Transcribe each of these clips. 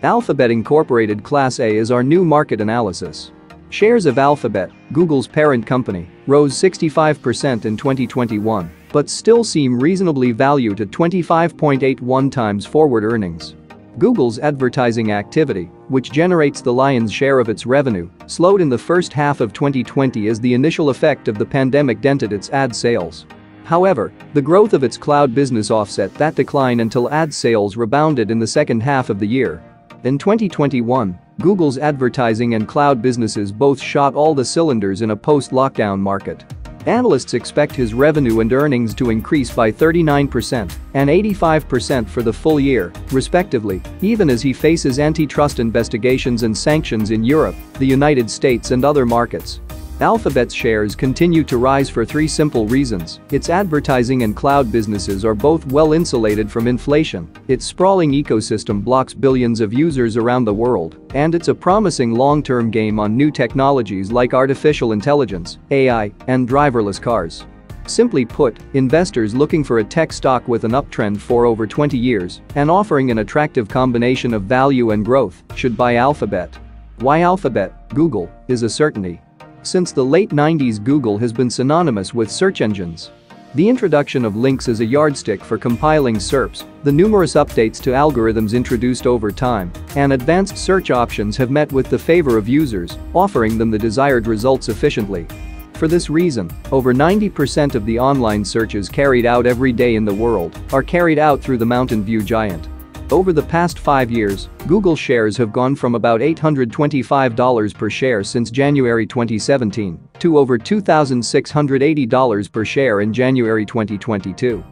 Alphabet Incorporated Class A is our new market analysis. Shares of Alphabet, Google's parent company, rose 65% in 2021, but still seem reasonably valued at 25.81 times forward earnings. Google's advertising activity, which generates the lion's share of its revenue, slowed in the first half of 2020 as the initial effect of the pandemic dented its ad sales. However, the growth of its cloud business offset that decline until ad sales rebounded in the second half of the year. In 2021, Google's advertising and cloud businesses both shot all the cylinders in a post-lockdown market. Analysts expect his revenue and earnings to increase by 39% and 85% for the full year, respectively, even as he faces antitrust investigations and sanctions in Europe, the United States and other markets. Alphabet's shares continue to rise for three simple reasons: its advertising and cloud businesses are both well insulated from inflation, its sprawling ecosystem blocks billions of users around the world, and it's a promising long-term game on new technologies like artificial intelligence, AI, and driverless cars. Simply put, investors looking for a tech stock with an uptrend for over 20 years and offering an attractive combination of value and growth should buy Alphabet. Why Alphabet, Google, is a certainty. Since the late 90s, Google has been synonymous with search engines. The introduction of links as a yardstick for compiling SERPs, the numerous updates to algorithms introduced over time, and advanced search options have met with the favor of users, offering them the desired results efficiently. For this reason, over 90% of the online searches carried out every day in the world are carried out through the Mountain View giant. Over the past 5 years, Google shares have gone from about $825 per share since January 2017 to over $2,680 per share in January 2022.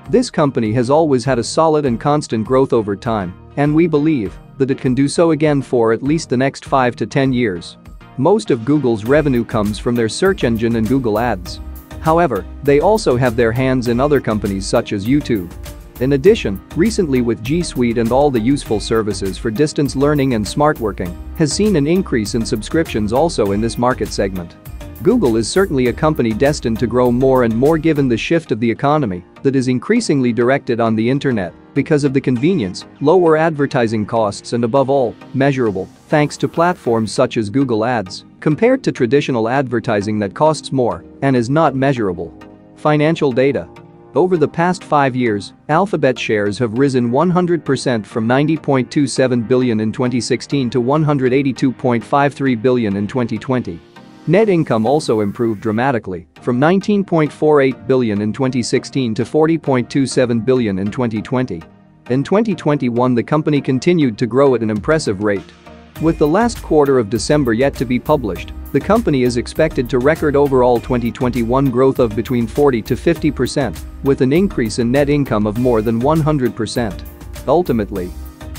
This company has always had a solid and constant growth over time, and we believe that it can do so again for at least the next 5 to 10 years. Most of Google's revenue comes from their search engine and Google Ads. However, they also have their hands in other companies such as YouTube. In addition, recently with G Suite and all the useful services for distance learning and smart working, has seen an increase in subscriptions also in this market segment. Google is certainly a company destined to grow more and more given the shift of the economy that is increasingly directed on the internet because of the convenience, lower advertising costs and above all, measurable, thanks to platforms such as Google Ads, compared to traditional advertising that costs more and is not measurable. Financial data. Over the past 5 years, Alphabet shares have risen 100% from $90.27 billion in 2016 to $182.53 billion in 2020. Net income also improved dramatically, from $19.48 billion in 2016 to $40.27 billion in 2020. In 2021, the company continued to grow at an impressive rate. With the last quarter of December yet to be published, the company is expected to record overall 2021 growth of between 40 to 50%, with an increase in net income of more than 100%. Ultimately,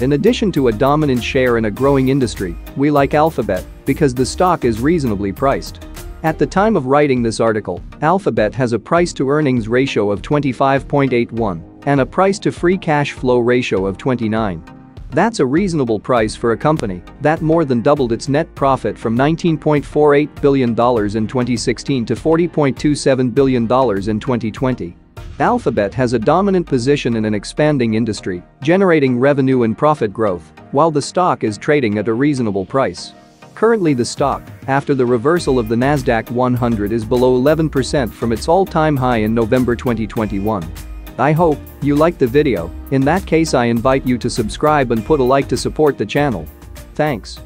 in addition to a dominant share in a growing industry, we like Alphabet because the stock is reasonably priced. At the time of writing this article, Alphabet has a price-to-earnings ratio of 25.81 and a price-to-free cash flow ratio of 29. That's a reasonable price for a company that more than doubled its net profit from $19.48 billion in 2016 to $40.27 billion in 2020. Alphabet has a dominant position in an expanding industry, generating revenue and profit growth, while the stock is trading at a reasonable price. Currently, the stock, after the reversal of the Nasdaq 100, is below 11% from its all-time high in November 2021. I hope you liked the video. In that case, I invite you to subscribe and put a like to support the channel. Thanks.